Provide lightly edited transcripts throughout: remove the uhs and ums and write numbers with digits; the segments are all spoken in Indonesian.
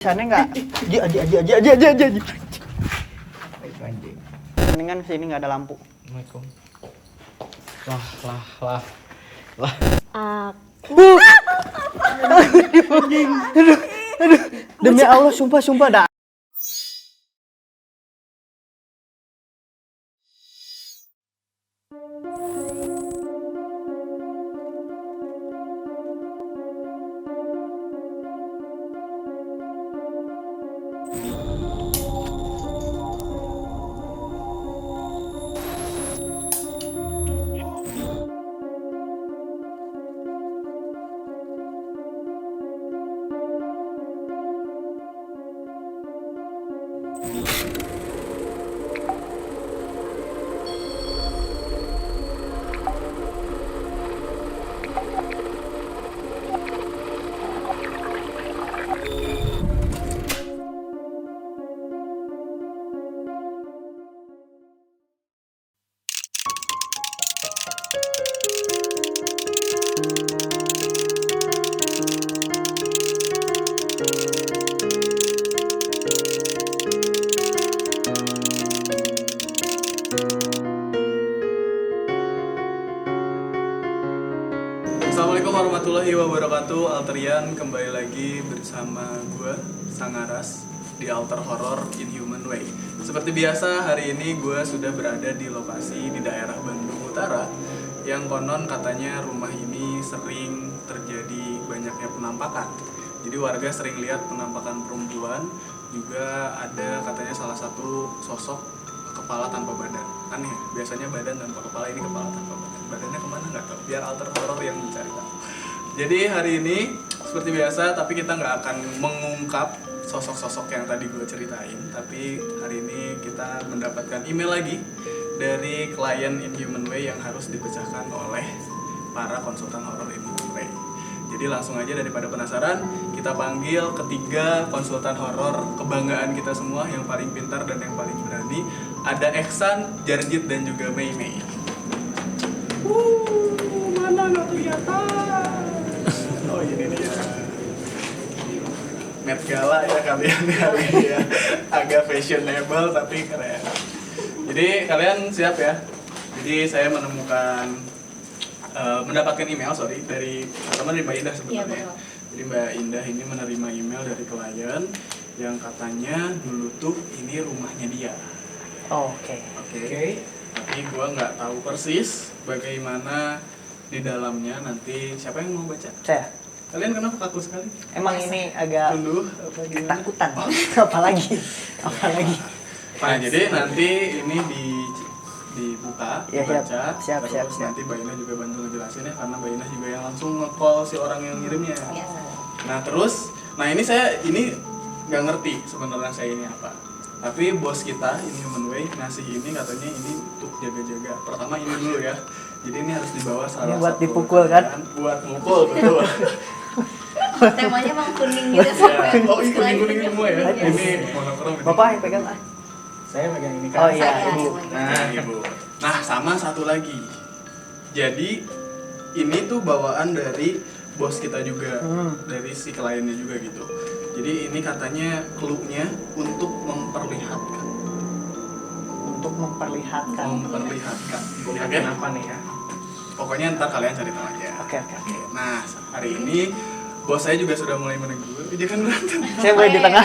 Sana nggak? Aji. Mendingan sini nggak ada lampu. Assalamualaikum. Lah. Bu. Aduh. Demi Allah, sumpah dah. Assalamualaikum warahmatullahi wabarakatuh. Alterian kembali lagi bersama gue Sangaras di Alter Horror Inhuman Way. Seperti biasa, hari ini gue sudah berada di lokasi di daerah Bandung Utara yang konon katanya rumah ini sering terjadi banyaknya penampakan. Jadi warga sering lihat penampakan perempuan, juga ada katanya salah satu sosok kepala tanpa badan. Aneh, biasanya badan tanpa kepala, ini kepala tanpa badan. Badannya kemana nggak tahu, biar Alter Horror yang mencari tahu. Jadi hari ini seperti biasa, tapi kita nggak akan mengungkap sosok-sosok yang tadi gue ceritain. Tapi hari ini kita mendapatkan email lagi dari klien Inhuman Way yang harus dipecahkan oleh para konsultan horor Inhuman Way. Jadi langsung aja, daripada penasaran, kita panggil ketiga konsultan horor kebanggaan kita semua, yang paling pintar dan yang paling berani. Ada Eksan, Jarjit, dan juga Mei Mei. Mana nggak kelihatan? Oh ini nih ya. Met Gala ya kalian kali ya. Agak fashionable tapi keren. Jadi kalian siap ya? Jadi saya mendapatkan email dari Mbak Indah sebenarnya. Jadi Mbak Indah ini menerima email dari klien yang katanya dulu tuh ini rumahnya dia. Oke. Tapi gue nggak tahu persis bagaimana di dalamnya. Nanti siapa yang mau baca? Saya. Kalian kenapa kaku sekali? Emang ini agak Tunduk apa gimana? ketakutan. Apalagi. Nah, jadi nanti ini dibuka, Ya, dibaca, siap. terus nanti Mbak Indah juga bantu ngejelasin ya, karena Mbak Indah juga yang langsung nge-call si orang yang ngirimnya. Nah terus, ini saya nggak ngerti sebenarnya saya ini apa. Tapi bos kita, Inhuman Way, ngasih ini katanya ini untuk jaga-jaga. Pertama ini dulu ya. Jadi ini harus dibawa salah ini buat satu dipukul kan? Buat mukul, betul. Temanya emang kuning gitu semua. Oh ini kuning-kuning semua ya? Ini monokrom. Bapak yang pegang ah. Saya pegang ini kan. Oh iya, Saya, Ibu. Nah, Ibu. Nah, sama satu lagi. Jadi ini tuh bawaan dari bos kita juga, dari si kliennya juga gitu. Jadi ini katanya clue-nya untuk memperlihatkan. Oke? Kenapa nih ya? Pokoknya ntar kalian cari tahu aja. Oke. Nah, hari ini bos saya juga sudah mulai menegur. Dia kan berantem. Saya boleh di tengah,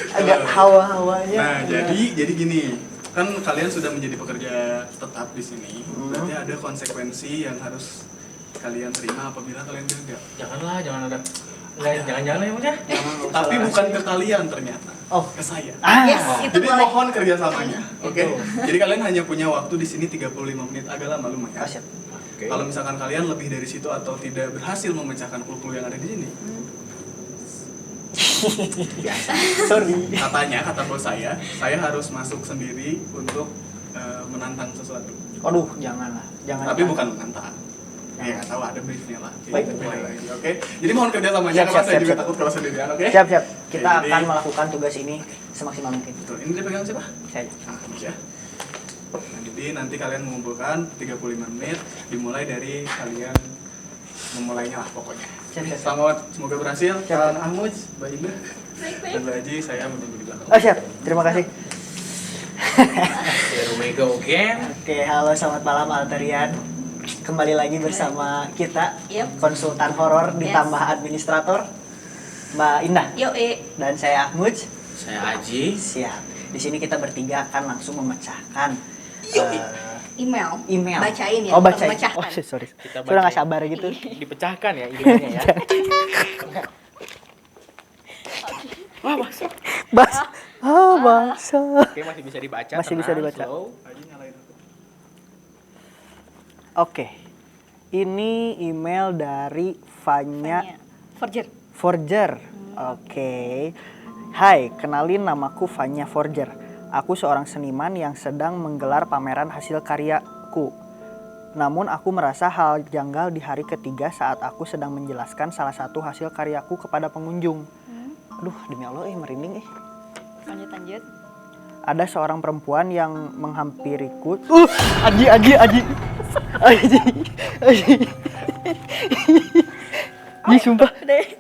Agak hawa-hawanya. Nah, jadi gini. Kan kalian sudah menjadi pekerja tetap di sini. Berarti ada konsekuensi yang harus kalian terima apabila kalian gagal. Jangan ada. Jangan ya udah. Tapi bukan ke kalian ternyata. Oh. Ke saya. Yes, itu Jadi boleh. mohon kerjasamanya. Oke. Jadi kalian hanya punya waktu di sini 35 menit, agak lama lumayan. Siap. Kalau misalkan kalian lebih dari situ atau tidak berhasil memecahkan clue-clue yang ada di sini, Sorry. kata bos saya harus masuk sendiri untuk menantang sesuatu. Aduh, jangan. Tapi bukan menantang. Ya nggak tahu, ada briefnya lah. Baik. Oke. Jadi mohon kerjasamanya, karena saya juga takut kalau sendirian. Oke. Siap. Kita Oke, akan jadi- melakukan tugas ini semaksimal mungkin. Betul. Ini dipegang siapa? Saya. Ya. Nah, jadi nanti kalian mengumpulkan 35 menit, dimulai dari kalian memulainya lah pokoknya. siap. Selamat, semoga berhasil. Siap. Kalian Ahmud, Mbak Indah, Baik-baik. dan Mbak Haji, saya menunggu di belakang. Oh siap, terima kasih. Here we go again. Oke, halo selamat malam Alterian. Kembali lagi bersama kita, Yep. konsultan horor Yes. ditambah administrator Mbak Indah Yuk, dan saya Ahmud. Saya Aji. Siap. Di sini kita bertiga akan langsung memecahkan email. email. Bacain ya. Oh, bukan bacain. memecahkan. Oh, sorry. Kita Sudah nggak bacain. sabar gitu. Dipecahkan ya emailnya ya. Wah, masuk. Bangsa. Oke, masih bisa dibaca. Masih bisa tenang, dibaca. slow. Haji nyalain aku. Oke. Ini email dari Fanya Forger. Forger. Oke. Hai, kenalin namaku Fanya Forger. Aku seorang seniman yang sedang menggelar pameran hasil karyaku. Namun aku merasa hal janggal di hari ketiga saat aku sedang menjelaskan salah satu hasil karyaku kepada pengunjung. Aduh, demi Allah merinding Lanjut. Ada seorang perempuan yang menghampiriku. Aji. Ji, sumpah.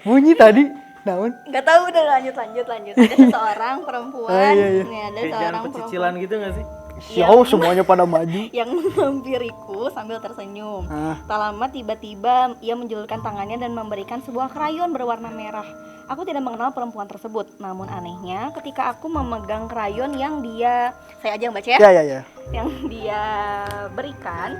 Bunyi tadi. Naon? Nggak tahu, udah lanjut. Ada seseorang perempuan. Oh, iya. Nih, ada Kayak seorang jalan pecicilan gitu nggak sih? Siau semuanya pada maju. yang menghampiriku sambil tersenyum. Ah. Tak lama tiba-tiba ia menjulurkan tangannya dan memberikan sebuah krayon berwarna merah. Aku tidak mengenal perempuan tersebut. Namun anehnya ketika aku memegang krayon yang saya aja yang baca ya. Ya. Yang dia berikan,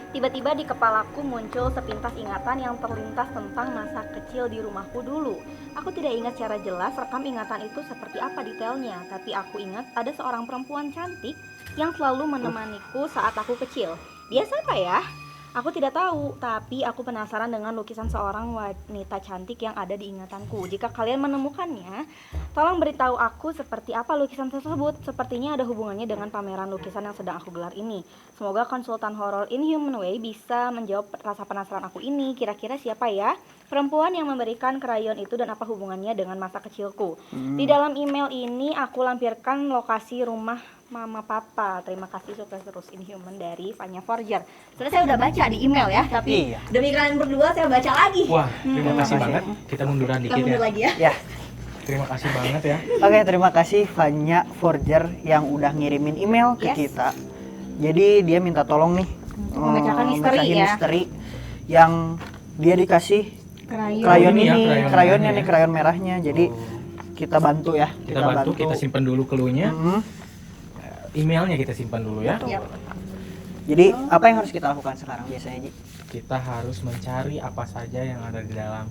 tiba-tiba di kepalaku muncul sepintas ingatan yang terlintas tentang masa kecil di rumahku dulu. Aku tidak ingat secara jelas rekam ingatan itu seperti apa detailnya, tapi aku ingat ada seorang perempuan cantik yang selalu menemaniku saat aku kecil. Dia siapa ya? Aku tidak tahu, tapi aku penasaran dengan lukisan seorang wanita cantik yang ada di ingatanku. Jika kalian menemukannya, tolong beritahu aku seperti apa lukisan tersebut. Sepertinya ada hubungannya dengan pameran lukisan yang sedang aku gelar ini. Semoga konsultan horror Inhuman Way bisa menjawab rasa penasaran aku ini. Kira-kira siapa ya perempuan yang memberikan krayon itu dan apa hubungannya dengan masa kecilku? Di dalam email ini aku lampirkan lokasi rumah Mama Papa. Terima kasih sukses terus Inhuman dari Fanya Forger. Sebenarnya saya udah baca di email ya, tapi Iya. demi kalian berdua saya baca lagi. Wah, terima kasih kasih. banget. Kita munduran Kita dikit mundur ya. lagi ya. Ya. Terima kasih banget ya. Oke, terima kasih Fanya Forger yang udah ngirimin email ke Yes. kita. Jadi dia minta tolong nih memecahkan misteri mecahin ya. misteri yang dia dikasih krayon ini ya, ini, krayon krayonnya merahnya nih, ya. krayon merahnya. Jadi kita bantu ya. Kita bantu, kita simpan dulu cluenya. Emailnya kita simpan dulu ya. Iya. Jadi apa yang harus kita lakukan sekarang biasanya, Ji? Kita harus mencari apa saja yang ada di dalam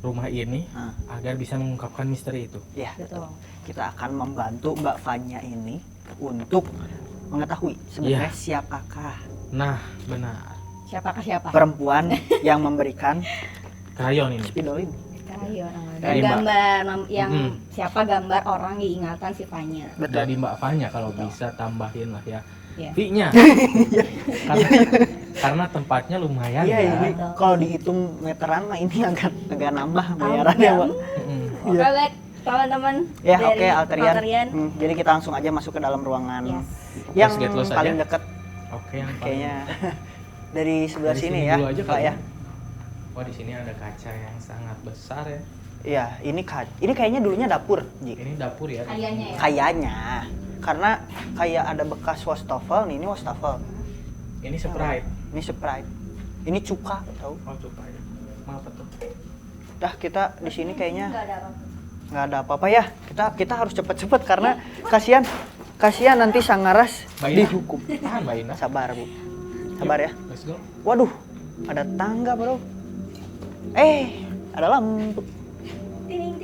rumah ini Ah. agar bisa mengungkapkan misteri itu. Ya, Betul. kita akan membantu Mbak Fanya ini untuk mengetahui sebenarnya siapakah Nah, benar. Siapakah siapa? perempuan yang memberikan Krayon ini. spidol ini. Krayon. Dan Dari Mbak. gambar yang Mm-mm. siapa gambar orang diingatan si Fanya. Jadi Mbak Fanya kalau bisa tambahin lah ya. Iya. V-nya. karena tempatnya lumayan Iya, ya. ini kalau dihitung meteran mah ini agak nambah bayarannya, Mbak. Mm-mm. Oke, baik teman-teman Ya, dari oke Alterian. Alterian. Jadi kita langsung aja masuk ke dalam ruangan Yes. yang Let's get lost paling aja. dekat Oke, yang paling- kayaknya dari sebelah Dari sini sini ya, dulu aja Pak kali ya. Wah, di sini ada kaca yang sangat besar ya. Iya, ini kayaknya dulunya dapur, Ji. Ini dapur ya. Kayaknya ya. Kayaknya. Karena kayak ada bekas wastafel nih, ini wastafel. Ini Sprite. Ini Sprite. Ini cuka, tahu? Oh, coba ya. Apa tuh? Dah kita di sini kayaknya Nggak ada apa. nggak ada apa-apa ya. Kita harus cepet-cepet karena kasihan nanti Sangaras Mbak Ina. dihukum. Tahan, Mbak Ina. Sabar, Bu. Sabar ya. Let's go. Waduh, ada tangga, Bro. Ada lampu. Tining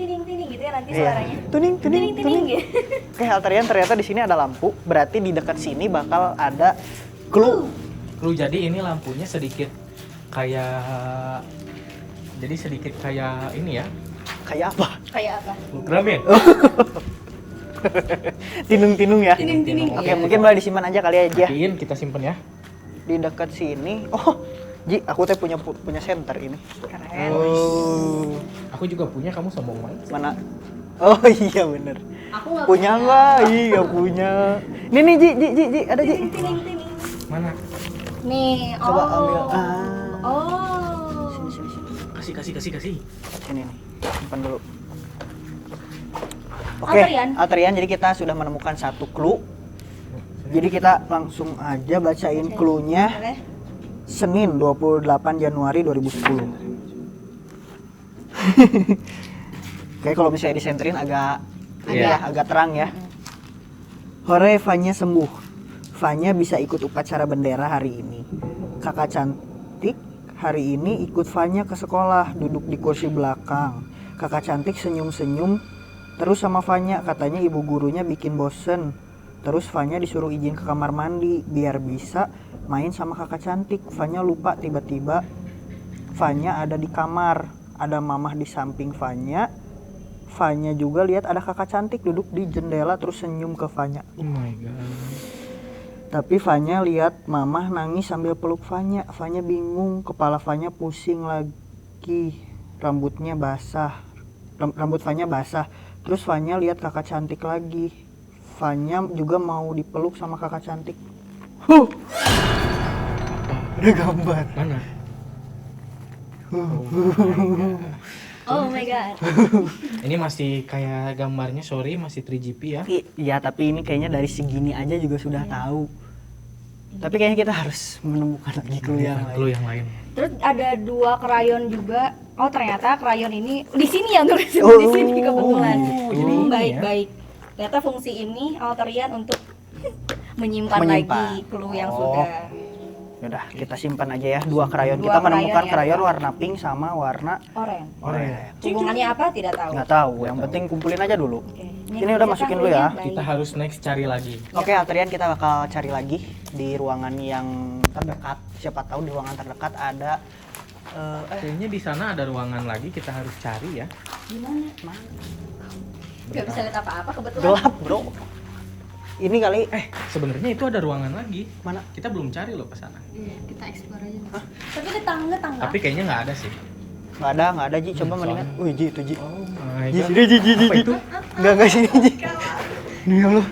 gitu ya nanti Iya. suaranya. Tuning. Tining gitu. Oke, Alterian, ternyata di sini ada lampu. Berarti di dekat sini bakal ada clue. Jadi ini lampunya sedikit kayak ini ya. Kayak apa? Kayak apa? Ultraman. Tinung-tinung ya. Tining. Oke, mungkin boleh disimpan aja kali aja. Matiin, kita simpen ya. Di dekat sini. Oh, Ji, aku teh punya center ini. Keren. Oh, Aku juga punya, kamu sombong banget. mana? Oh iya bener. Aku nggak Punya nggak? Iya punya. Nih nih Ji, ada Ji. Tining. Mana? Nih, Coba ambil. Oh. Sini. kasih. Ini nih, simpan dulu. Oke, Alterian, jadi kita sudah menemukan satu clue. Jadi kita langsung aja bacain clue-nya. Boleh? Senin 28 Januari 2010. Kayak kalau misalnya disenterin agak agak terang ya. Hore, Fanya sembuh. Fanya bisa ikut upacara bendera hari ini. Kakak cantik hari ini ikut Fanya ke sekolah, duduk di kursi belakang. Kakak cantik senyum-senyum terus sama Fanya, katanya ibu gurunya bikin bosen. Terus Fanya disuruh izin ke kamar mandi biar bisa main sama kakak cantik. Fanya lupa, tiba-tiba Fanya ada di kamar, ada mamah di samping Fanya. Fanya juga lihat ada kakak cantik duduk di jendela terus senyum ke Fanya. Oh my god. Tapi Fanya lihat mamah nangis sambil peluk Fanya. Fanya bingung, kepala Fanya pusing lagi, rambutnya basah. Rambut Fanya basah. Terus Fanya lihat kakak cantik lagi. Fanya juga mau dipeluk sama kakak cantik. Ada gambar. Mana? Oh my god. Ini masih kayak gambarnya, sorry, masih 3GP ya. Iya, tapi ini kayaknya dari segini aja juga sudah tahu. Tapi kayaknya kita harus menemukan lagi clue yang lain. Clue yang lain. Terus ada 2 krayon juga. Oh ternyata krayon ini di sini ya tulis di sini kebetulan. Jadi ini Baik. Ternyata fungsi ini Alterian untuk menyimpan lagi clue yang sudah. Yaudah, kita simpan aja ya 2 krayon. 2 Kita menemukan krayon ya. krayon warna pink sama warna Oranye. Hubungannya apa tidak tahu. nggak tahu. Yang penting kumpulin aja dulu. Oke. Ini udah masukin dulu ya. Kita harus next cari lagi. Oke, Alterian, kita bakal cari lagi di ruangan yang terdekat. Siapa tahu di ruangan terdekat ada Kayaknya di sana ada ruangan lagi, kita harus cari ya. Gimana? Gak bisa lihat apa-apa kebetulan. gelap, bro. Ini kali Sebenarnya itu ada ruangan lagi. mana? Kita belum cari loh ke sana. Iya, kita explore aja. Tapi di tangga. Tapi kayaknya nggak ada sih. Nggak ada Ji. Coba mendingan. Wih, Ji, itu Ji. Oh my Ji, god. Ji. Apa itu? Enggak sini, Ji. Ini ya Allah.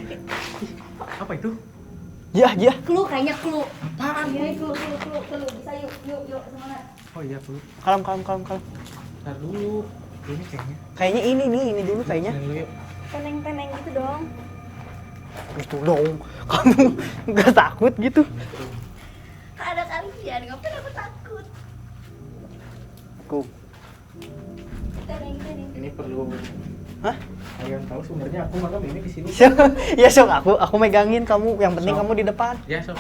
Apa itu? Ji. Clue kayaknya clue. Apaan? Iya, clue. Bisa yuk semangat. Oh iya, tuh. Kalem. Ntar dulu. Ini kayaknya. Kayaknya ini dulu kayaknya. Sini dulu yuk. Teneng gitu dong. Itu dong. Kamu nggak takut gitu? Ada kalian, ngapain aku takut? Aku. Teneng. Ini perlu. Hah? Kalian tahu sebenarnya aku malam ini di sini. Ya sok, aku megangin kamu. Yang penting Sok. kamu di depan. Ya, sob.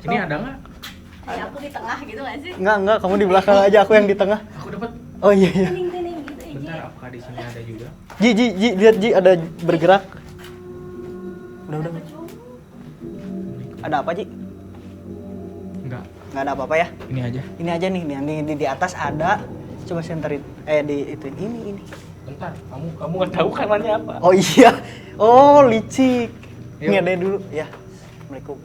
Ini ada nggak? Kayak aku di tengah gitu gak sih? Enggak, kamu di belakang aja, aku yang di tengah. Aku dapat. Oh iya. Teneng gitu aja. Bentar, apakah di sini ada juga? Ji, lihat Ji, ada bergerak. Udah. Ada apa, Ji? Enggak. Nggak ada apa-apa ya. Ini aja. Ini aja nih, yang di atas ada. Coba senterin. Di itu. Ini. Bentar, kamu nggak tahu kan namanya apa? Oh iya. Oh, licik. Yuk. Ini ada dulu. Ya. Assalamualaikum.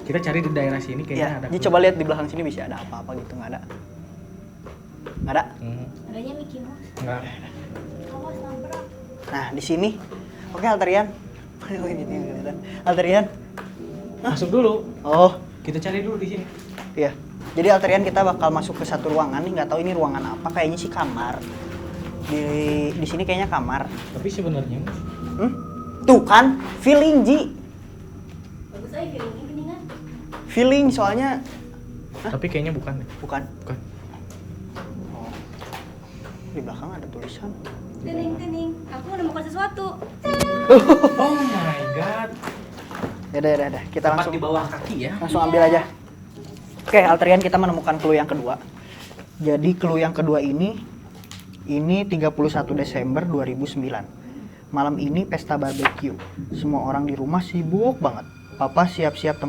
Kita cari di daerah sini kayaknya Ya. ada. Ji, coba lihat di belakang sini bisa ada apa-apa gitu. Nggak ada. Nggak ada. Adanya Mickey Mouse. Enggak. Awas nabrak. Nah, di sini. Oke, Alterian. Alterian. Masuk dulu. Oh, Kita cari dulu di sini. iya. Jadi Alterian kita bakal masuk ke satu ruangan nih, nggak tahu ini ruangan apa, kayaknya sih kamar. Di sini kayaknya kamar. Tapi sebenarnya Tuh kan, feeling Ji. Bagus aja feeling ini mendingan. Feeling soalnya tapi kayaknya bukan deh. bukan. Bukan. Oh. Di belakang ada tulisan. Teneng. Aku menemukan sesuatu. Oh my god. Ya udah. Kita Tepat langsung di bawah kaki ya. langsung ambil aja. Oke, Alterian, kita menemukan clue yang kedua. Jadi clue yang kedua ini 31 Desember 2009. Malam ini pesta barbeque. Semua orang di rumah sibuk banget. Papa siap-siap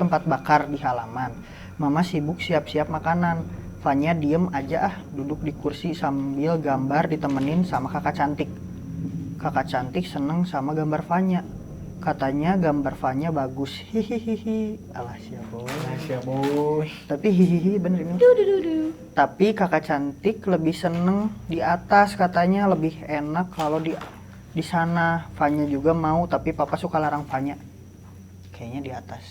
tempat bakar di halaman. Mama sibuk siap-siap makanan. Fanya diem aja duduk di kursi sambil gambar ditemenin sama kakak cantik. Kakak cantik seneng sama gambar Fanya. Katanya gambar Fanya bagus. Hihihihi. Alas ya boy. Boy. Tapi hihihi bener ini. Tapi kakak cantik lebih seneng di atas, katanya lebih enak kalau di sana. Fanya juga mau, tapi papa suka larang Fanya. Kayaknya di atas.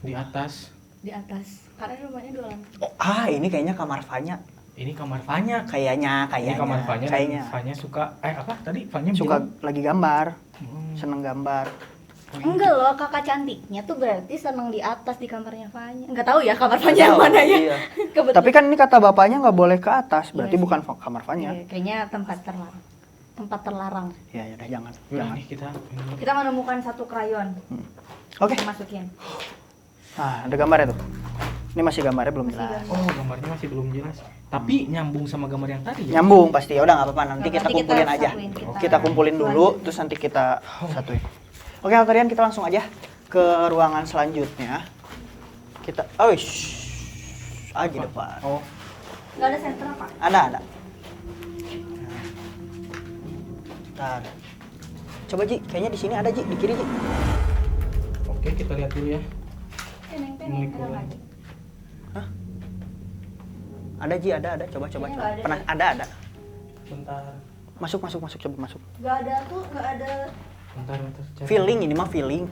Di atas. Di atas. Karena rumahnya 2 lantai. Oh, ini kayaknya kamar Fanya. Ini kamar Fanya. Kayaknya. Ini kamar Fanya. Kayaknya. Fanya suka apa tadi? Fanya Suka bilang? lagi gambar. Hmm. Seneng gambar. Enggak loh, kakak cantiknya tuh berarti seneng di atas di kamarnya Fanya. Enggak tahu ya kamar Fanya yang Tahu, mana ya. iya. Kebetulan. Tapi kan ini kata bapaknya nggak boleh ke atas, berarti Iya sih. bukan kamar Fanya. Iya, kayaknya tempat terlarang. Tempat terlarang. Ya udah jangan. Udah Jangan. nih kita. Kita menemukan satu krayon. Oke. Kita masukin. Nah, ada gambarnya tuh. Ini masih gambarnya belum Masih jelas. gambar. Oh, gambarnya masih belum jelas. Tapi nyambung sama gambar yang tadi ya. Nyambung pasti. Ya udah nggak apa-apa, nanti Nanti kita kita kumpulin aja. satuin, Kita kumpulin dulu, lanjut. terus nanti kita satuin. Oke, Alterian, kita langsung aja ke ruangan selanjutnya. Kita, di depan. Oh, Enggak ada senter apa? Ada. Ntar. Coba Ji, kayaknya di sini ada Ji, di kiri Ji. oke kita lihat dulu ya. Teneng-teneng ada nggak, Ji? Ada Ji, ada. Coba. Kayaknya nggak ada Pernah deh. ada. Bentar. Masuk, coba masuk. Nggak ada tuh, nggak ada. Bentar. Cari. Feeling ini mah feeling.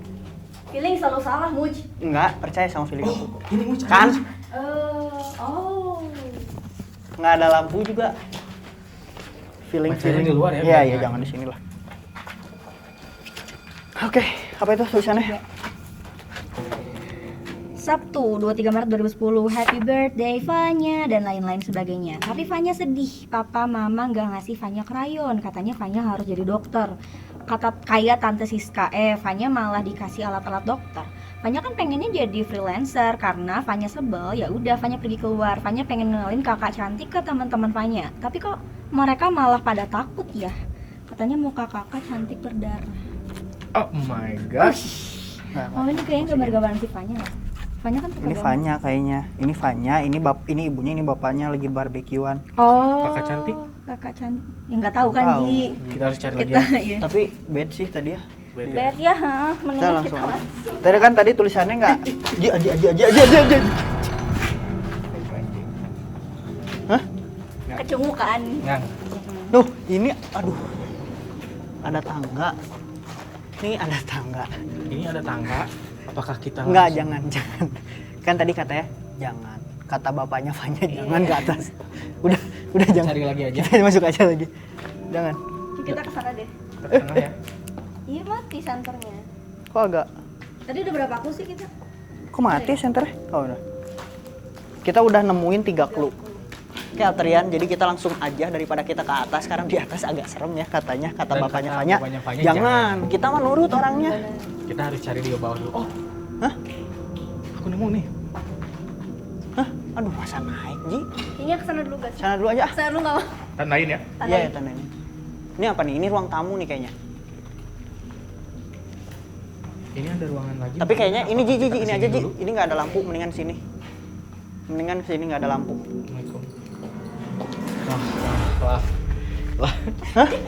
Feeling selalu salah, Muj. Enggak, percaya sama feeling aku. Oh, ini Muj. Kan Oh. nggak ada lampu juga. Feeling Bacanya di luar ya, Iya, biar jangan di sini lah. Oke, apa itu tulisannya? Sabtu 23 Maret 2010, happy birthday Fanya dan lain-lain sebagainya. Tapi Fanya sedih, papa mama nggak ngasih Fanya krayon, katanya Fanya harus jadi dokter. Kata kayak tante Siska, Fanya malah dikasih alat-alat dokter. Fanya kan pengennya jadi freelancer karena Fanya sebel, ya udah Fanya pergi keluar. Fanya pengen kenalin kakak cantik ke teman-teman Fanya. Tapi kok mereka malah pada takut ya? Katanya muka kakak cantik berdarah. Oh my gosh. Oh ini kayaknya gambar-gambaran si Fanya nggak? Fanya kan suka Ini gambar. Fanya kayaknya. Ini Fanya, ini ibunya, ini bapaknya lagi barbekyuan. Oh, Kakak cantik? Kakak cantik. Ya nggak tahu kan, Tahu. Ji. Kita harus cari lagi Kita ya. ya. Tapi bad sih tadi ya. Beda. Lihat ya, Kita mendingan langsung kita aja. Tadi kan tadi tulisannya nggak. Aji. Hah? kecungukan. Ngang. Duh, ini aduh. Ada tangga. Ini ada tangga. Ini ada tangga. Apakah kita Enggak, langsung- jangan. Kan tadi katanya jangan. Kata bapaknya Fanya jangan ke atas. Udah jangan. cari lagi aja? Kita masuk aja lagi. Jangan. Kita kesana deh. Kita ke tengah ya. Iya mati senternya. Kok agak Tadi udah berapa clue sih kita? kok mati senternya? Oh, udah. Kita udah nemuin 3 clue. Oke, Alterian, jadi kita langsung aja daripada kita ke atas. Sekarang di atas agak serem ya katanya, kata Dan bapaknya kata Fanya. bapaknya Fanya, Jangan, kita mah nurut orangnya. Kita harus cari di bawah dulu. Oh, Hah? aku nemu nih. Hah? Aduh, masa naik, Ji? Kayaknya kesana dulu guys. Sana dulu aja. Kesana dulu nggak mau. Tandain ya. Iya, ya, tandanya. Ini apa nih? Ini ruang tamu nih kayaknya. Ini ada ruangan lagi. Tapi kayaknya ini Ji, Kita ini kesini aja Ji. dulu. Ini nggak ada lampu, mendingan sini. Mendingan sini nggak ada lampu. Assalamualaikum. Lah.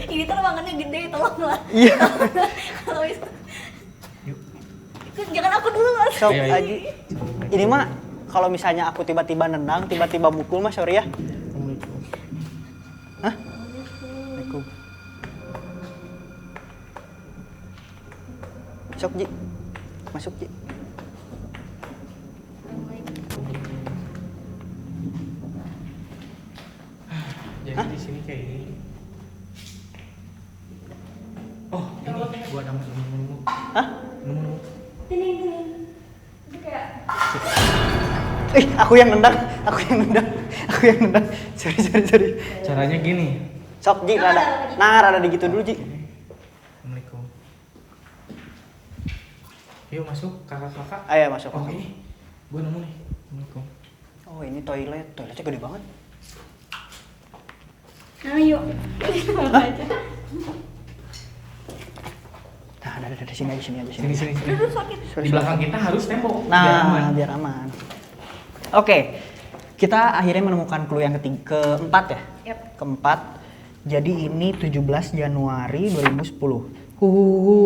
Ini tuh ruangannya gede, tolonglah. Iya. Kalau bisa. Yuk. Jangan aku dulu mas. Sok Ayo, ayo. Aji. Ini mah kalau misalnya aku tiba-tiba nendang, tiba-tiba mukul mah sorry ya. Assalamualaikum. Hah? Assalamualaikum. Sok Ji. Masuk Ji. Jadi di sini kayak ini. Oh, ini gua nemu. Hah? Nemu. Ini. Itu kayak Aku yang nendang. Sorry. Caranya gini. Sok Ji, rada. Nah, rada digitu dulu Ji. Assalamualaikum. Yuk masuk kakak-kakak. Ayo masuk. Oh masuk. ini, gua nemu nih. Assalamualaikum. Oh, ini toilet. Toiletnya gede banget. ayo. Aja. Nah, ada sini aja. Sini. Aduh sakit. Di belakang kita harus tembok. biar aman. Nah, biar aman. Oke, kita akhirnya menemukan clue yang keempat ya? Yap. Keempat. Jadi ini 17 Januari 2010.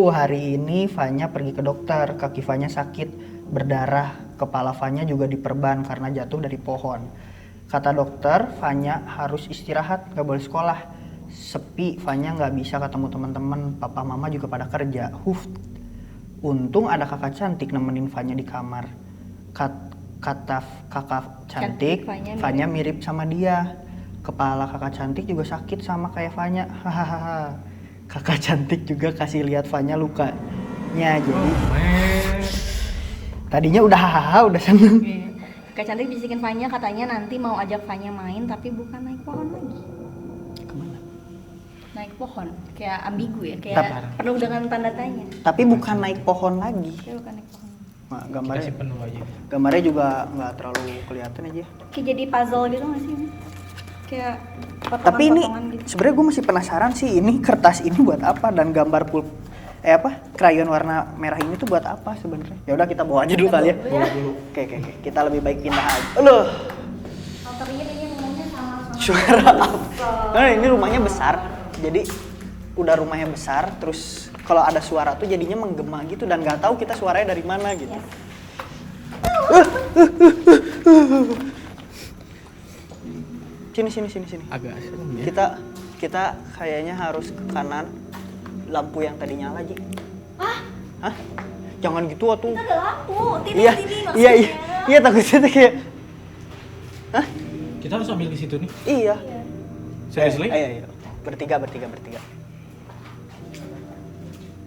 Hari ini Fanya pergi ke dokter. Kaki Fanya sakit, berdarah. Kepala Fanya juga diperban karena jatuh dari pohon. Kata dokter, Fanya harus istirahat, gak boleh sekolah. Sepi, Fanya gak bisa ketemu teman-teman. Papa mama juga pada kerja. Untung ada kakak cantik nemenin Fanya di kamar. kata kakak cantik, Fanya Fanya mirip sama dia. Kepala kakak cantik juga sakit sama kayak Fanya. Hahaha. Kakak cantik juga kasih lihat Fanya lukanya. Jadi tadinya udah hahaha, udah seneng. Kak Cantik bisikin Fanya katanya nanti mau ajak Fanya main tapi bukan naik pohon lagi. Kemana? Naik pohon, kayak ambigu ya, kayak Tapi- penuh dengan tanda tanya. Tapi bukan naik pohon lagi. Tapi bukan naik pohon. Nah, Kasih penuh aja. gambarnya juga nggak terlalu kelihatan aja. Kayak jadi puzzle gitu nggak sih ini? Kayak Tapi ini potongan-potongan gitu. sebenarnya gue masih penasaran sih, ini kertas ini buat apa dan gambar krayon warna merah ini tuh buat apa sebenarnya? Ya udah kita bawa aja dulu kali ya. Bawa dulu. Oke. Kita lebih baik pindah aja. Loh, Alternya ini ngomongnya sama suara apa? Nah, ini rumahnya besar. Jadi udah rumahnya besar, terus kalau ada suara tuh jadinya menggema gitu dan nggak tahu kita suaranya dari mana gitu. Yes. Sini. Agak serem ya. Kita kayaknya harus ke kanan. Lampu yang tadi nyala, Ji. Hah? Jangan gitu atuh. Kita ada lampu, tidak Iya, sini maksudnya. iya takutnya tuh kayak. Hah? Kita harus ambil di situ nih. Iya. Seriously? Ayo. Bertiga.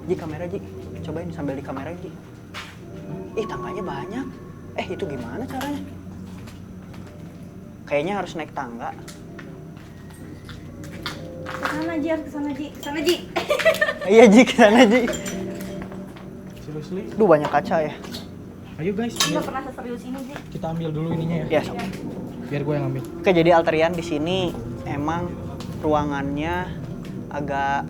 Ji, kamera Ji. Cobain sambil di kamera Ji. Ih, tangganya banyak. Itu gimana caranya? Kayaknya harus naik tangga. Kesana Ji. Iya Ji, kesana Ji. Seriously? Duh, banyak kaca ya. Ayo guys, Nggak pernah seserius ini Ji. kita ambil dulu ininya ya. Ya, sok. Biar gue yang ambil. Oke, jadi Alterian di sini emang ruangannya agak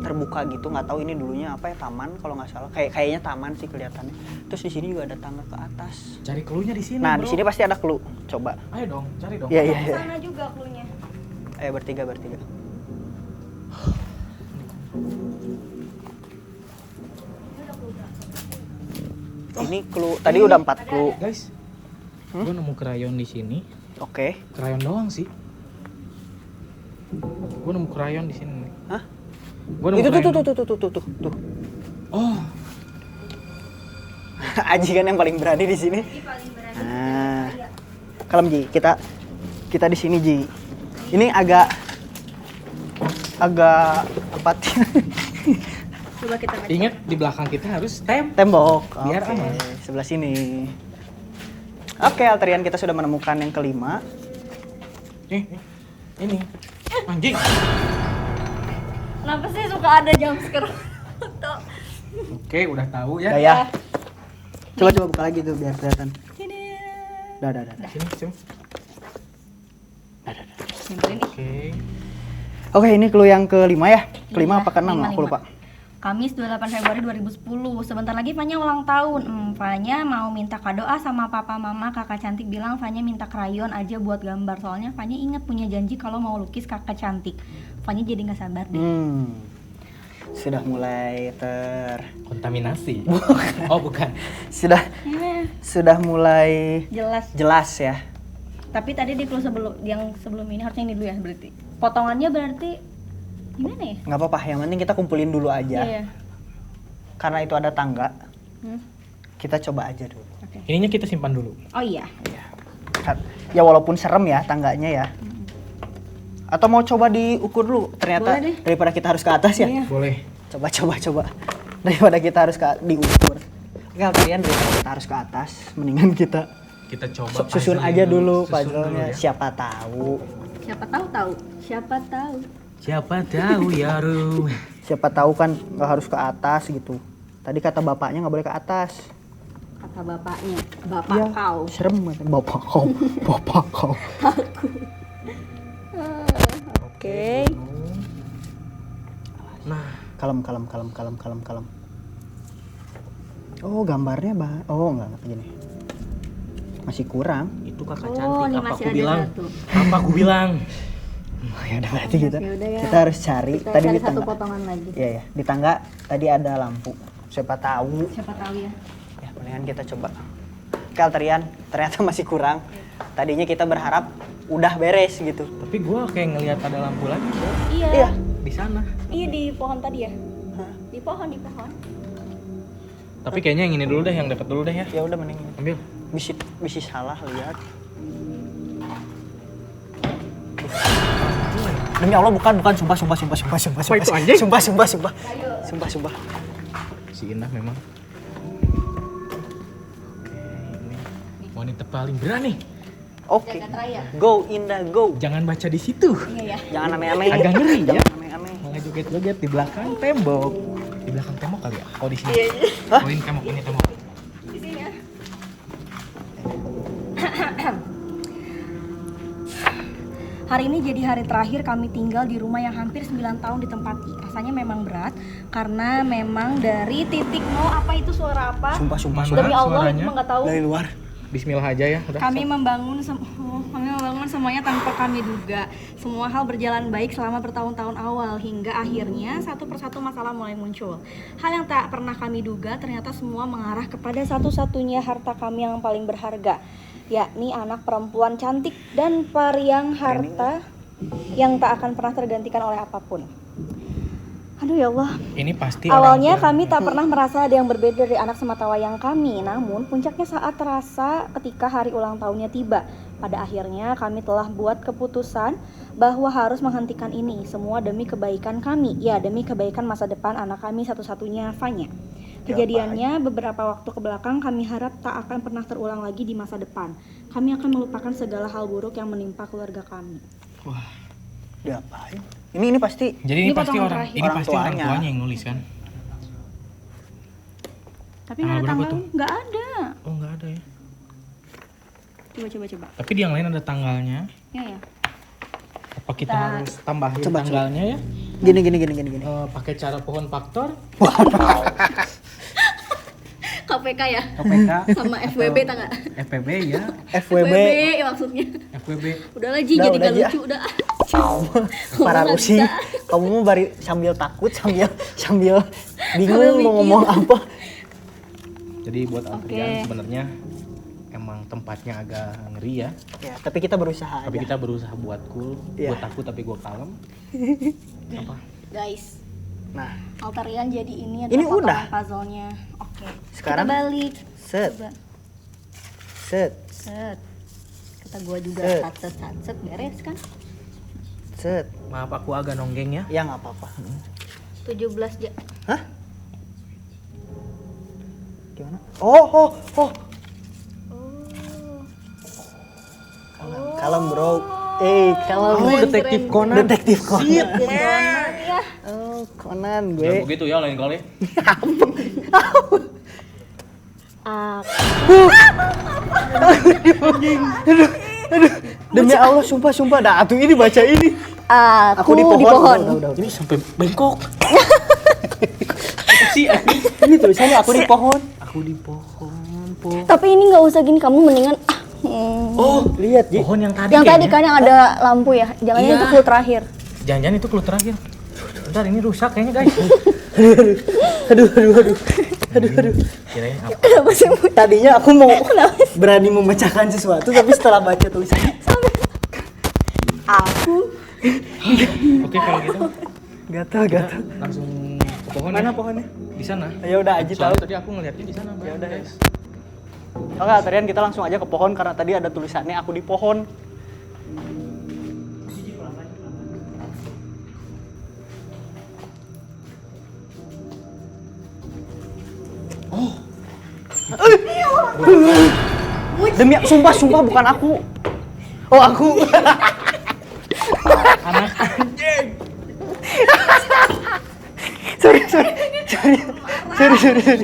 terbuka gitu, nggak tahu ini dulunya apa ya, taman kalau nggak salah. Kayaknya taman sih kelihatannya. Terus di sini juga ada tangga ke atas. Cari clue-nya di sini. Nah, bro. di sini pasti ada clue. Coba. Ayo dong, cari dong. Iya. Sana juga cluenya. Ayo bertiga. Ini clue. Tadi udah 4 clue. Guys, gue nemu krayon di sini. Oke. Krayon doang sih. Gue nemu krayon di sini. Hah? Gue nemu Itu krayon. tuh. Oh, Aji kan yang paling berani di sini. Ini paling berani. Nah, kalem Ji. Kita di sini Ji. Ini agak apa? Coba kita baca. ingat di belakang kita harus Tembok. Biar Oke, aman. sebelah sini. Oke, Alterian kita sudah menemukan yang kelima. Ini anjing. Kenapa sih suka ada jam scare? Oke, udah tahu ya. Udah ya. Coba buka lagi tuh biar kelihatan. Sini. Dah. Sini. Nyamperin nih. Oke. Oke, ini clue yang kelima ya. Kelima Iya, apa keenam? lima. Aku lupa. Kamis 28 Februari 2010. Sebentar lagi Fanya ulang tahun. Fanya mau minta kado sama papa mama. Kakak cantik bilang Fanya minta krayon aja buat gambar. Soalnya Fanya ingat punya janji kalau mau lukis kakak cantik. Fanya jadi nggak sabar deh. Sudah mulai Kontaminasi. Oh, bukan. sudah mulai Jelas. ya. Tapi tadi di clue sebelum ini harusnya ini dulu ya berarti. Potongannya berarti gimana ya? Nggak apa-apa, yang penting kita kumpulin dulu aja. Iya. Karena itu ada tangga, Hmm. kita coba aja dulu. Oke. Ininya kita simpan dulu. Oh iya. Ya walaupun serem ya tangganya ya. Atau mau coba diukur dulu? Ternyata Boleh deh. daripada kita harus ke atas ya. Iya. Boleh. Coba. Daripada kita harus diukur. Oke, kalian daripada kita harus ke atas, mendingan kita Kita coba susun puzzle aja dulu Susun puzzle-nya. dulu ya. Siapa tahu. Siapa tahu. Siapa tahu ya, Ru. Siapa tahu kan nggak harus ke atas gitu. Tadi kata bapaknya nggak boleh ke atas. Kata bapaknya. Bapak Iya, kau. serem katanya. Bapak kau. Oke. Nah, Kalem. Oh, gambarnya enggak gini. Masih kurang. itu kakak Oh, cantik. ini Apa masih aku ada bilang? satu. Apa aku bilang? Ya udah berarti kita Yaudah ya. kita harus cari Kita tadi cari di satu tangga. potongan lagi. Iya, di tangga tadi ada lampu. Siapa tahu. Siapa tahu ya. Ya, mendingan kita coba. Oke, Alterian, ternyata masih kurang. Tadinya kita berharap udah beres gitu. Tapi gua kayak ngelihat ada lampu lagi, Bro. Iya. Iya. Di sana. Iya di pohon tadi ya. Hah? Di pohon. Tapi kayaknya yang ini dulu deh, yang deket dulu deh ya. Ya udah mending. Ambil. Bisa salah lihat. Demi Allah bukan sumpah. Apa itu, anjing? Sumpah. Si Indah memang. Oke, ini wanita paling berani. Oke. Jagat raya. Go Indah go. Jangan baca di situ. Iya ya. Jangan aneh-aneh. Agak ngeri ya. Jangan aneh-aneh. Malah joget-joget di belakang tembok. Di belakang tembok kali ya? Oh di sini. Hah? Oh ini tembok. Di sini ya. Hari ini jadi hari terakhir kami tinggal di rumah yang hampir 9 tahun ditempati. Rasanya memang berat karena memang dari titik nol, apa itu suara apa? Sumpah. Demi Allah suaranya itu mah nggak tahu. Dari luar. Bismillah aja ya. Udah. Kami membangun semuanya tanpa kami duga. Semua hal berjalan baik selama bertahun-tahun awal hingga akhirnya satu persatu masalah mulai muncul. Hal yang tak pernah kami duga ternyata semua mengarah kepada satu-satunya harta kami yang paling berharga, yakni anak perempuan cantik dan periang, harta yang tak akan pernah tergantikan oleh apapun. Aduh ya Allah. Ini pasti Awalnya orang tua. kami tak pernah merasa ada yang berbeda dari anak sematawayang kami. Namun puncaknya saat terasa ketika hari ulang tahunnya tiba. Pada akhirnya kami telah buat keputusan bahwa harus menghentikan ini. Semua demi kebaikan kami. Ya, demi kebaikan masa depan anak kami satu-satunya, Fanya. Kejadiannya beberapa waktu kebelakang kami harap tak akan pernah terulang lagi di masa depan. Kami akan melupakan segala hal buruk yang menimpa keluarga kami. Wah. Diapain? Ini pasti. Jadi ini Ini pasti potongan orang terakhir. ini Orang pasti orang tuanya. tuanya yang nulis kan? Tapi Tanggal nggak ada berapa tanggal, tuh? nggak ada. Oh nggak ada ya. Coba. Tapi di yang lain ada tanggalnya. Ya. Apa kita Kita- harus tambahin Coba. tanggalnya ya? Gini. Pakai cara pohon faktor? KPK ya? KPK? Sama FWB tak nggak? FPB ya? FWB. Maksudnya. FWB. Udahlah Ji, Udah, jadi udah, gak Ji, lucu udah. Para nggak Rusi. bisa. Kamu mau bari sambil takut sambil bingung Sambil mau mikir. ngomong apa. Jadi buat Altrian Oke. sebenarnya emang tempatnya agak ngeri ya. Ya, tapi kita berusaha Tapi aja. kita berusaha buat cool. Iya. Gue takut tapi gue kalem. Apa? Guys, Nah, Altarian jadi ini Ini adalah udah. potongan puzzle-nya. Oke. Sekarang? Kita balik. set. Coba. Set. Set. Kata gua juga set beres kan? Set. Maaf aku agak nonggeng ya. Ya nggak apa-apa. 17 ja. Hah? Gimana? Oh. Oh. Kalem bro. Kalem. Oh, detektif Conan. Detektif Conan. Conan ya. Oh, Conan Jangan gue. begitu ya lain kali. Demi Allah, sumpah. Dah, atuh ini baca ini. Aku di pohon. Udah. Ini sampai bengkok. sih? Ini tulisannya aku di pohon. Aku di pohon, po. Tapi ini nggak usah gini, kamu mendingan Oh, lihat, Ji. Pohon yang tadi yang tadi kayaknya. kan yang ada lampu ya. Jangan Iya. itu clue terakhir. Jangan-jangan itu clue terakhir. Bentar ini rusak kayaknya guys. Aduh. Kirain apa? Kenapa sih? Tadinya aku mau berani memecahkan sesuatu, tapi setelah baca tulisannya Aku Oke kalau gitu gatal. langsung ke pohon. Mana ya? pohonnya? Di sana. Ya udah aja tahu. Soalnya tadi aku ngeliatnya di sana. Ya udah, guys. Oke, Alterian, kita langsung aja ke pohon karena tadi ada tulisannya aku di pohon. Demi sumpah bukan aku. Oh, aku. Anak Sorry.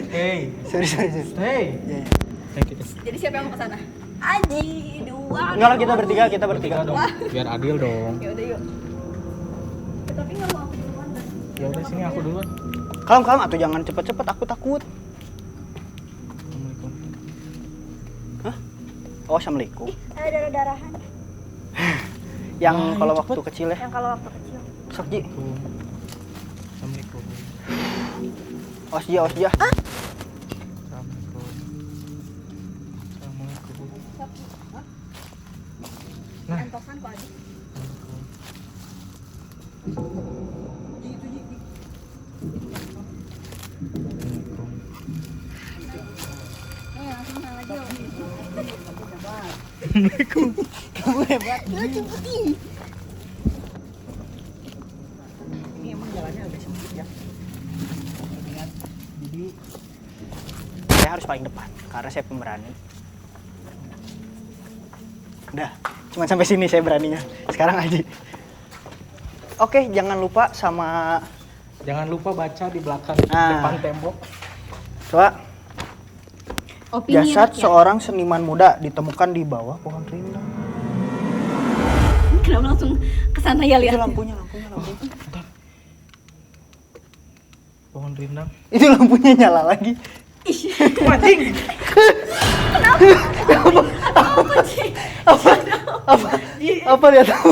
Hey. Sorry. Hey. Ya. jadi siapa yang mau ke sana? Aji, dua. Enggak lah, kita bertiga. Bertiga dong. Biar adil dong. Ya udah yuk. Tapi nggak mau aku duluan dah. Ya udah sini aku duluan. Kalem, atuh jangan cepet-cepet, aku takut. Assalamualaikum. Oh, assalamualaikum. Ada darah-darahan. Yang Wah, kalau ini waktu cepet. kecil ya. Yang kalau waktu kecil. Sok, Ji. Assalamualaikum. Osja. Assalamualaikum. Nah. Entosan kok Aji. Langsung sana aja. Kamu hebat. Ini emang jalannya agak sempit ya. Ingat, jadi saya harus paling depan karena saya pemberani. Udah, cuma sampai sini saya beraninya. Sekarang aja. Oke, jangan lupa sama Jangan lupa baca di belakang Ah. depan tembok. coba Opini jasad rakyat. seorang seniman muda ditemukan di bawah pohon rindang. Kenapa langsung kesana ya Itu lihat? lampunya. Bentar. Pohon rindang. Itu lampunya nyala lagi. Anjing. Apa lihat apa?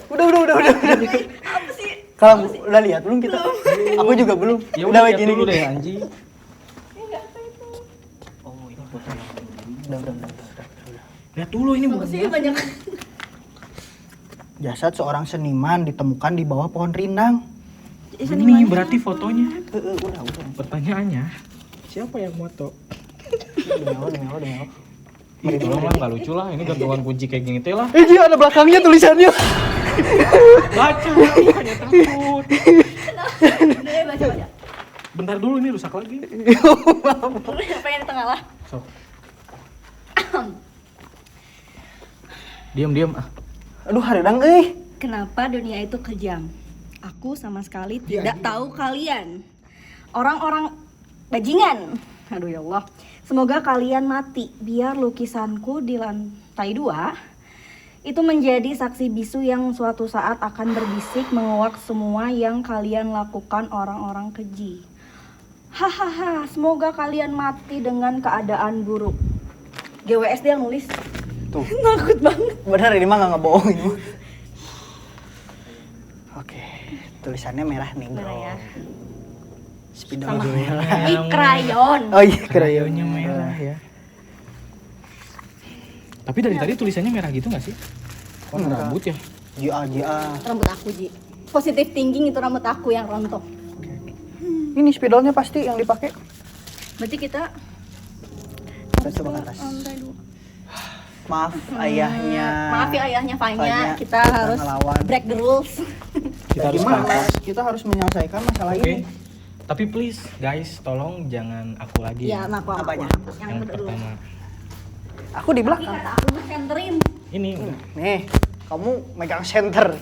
Udah. Apa sih? Kalau udah lihat belum kita? Aku juga belum. Ya Udah lihat gini dulu gini. deh anjing. Oh, ini fotonya. Udah. Lihat dulu ini Apa bukan. sih banyak? Jasad seorang seniman ditemukan di bawah pohon rindang. Ini berarti fotonya. Udah. Pertanyaannya, siapa yang moto? Demi Ih, tolong lah, nggak lucu lah. Ini gantungan kunci kayak gini teh lah. dia ada belakangnya tulisannya. Baca, makanya takut. Udah baca. Bentar dulu, ini rusak lagi. Pengen di tengah lah. Sok. Diam. Aduh, haridang euy. Kenapa dunia itu kejam? Aku sama sekali tidak tahu kalian. Orang-orang bajingan. Aduh ya Allah. Semoga kalian mati biar lukisanku di lantai 2 itu menjadi saksi bisu yang suatu saat akan berbisik menguak semua yang kalian lakukan orang-orang keji. Hahaha, semoga kalian mati dengan keadaan buruk. GWS dia nulis. Tuh. Takut banget. Bener ini mah nggak ngebohongin. Oke, tulisannya merah nih bro. Merah ya. Spidol Sama. merah. Ih, krayon. Oh iya, Krayonnya merah ya. Tapi dari tadi tulisannya merah gitu nggak sih? Oh, Enggak. rambut ya? JA. Rambut aku, Ji. Positive thinking itu rambut aku yang rontok. Ini spidolnya pasti yang dipakai. Berarti kita Kita coba ke atas. lantai 2. Maaf ayahnya. Maaf ya ayahnya Fanya, Fanya, kita harus ngelawan. break the rules. Kita harus Gimana? ke atas. Kita harus menyelesaikan masalah Oke. ini. Tapi please guys, tolong jangan aku lagi. Iya, aku. Apanya? Yang kedua. pertama. Aku di Tapi belakang. kata aku mah senterin. Ini Nih, kamu megang center.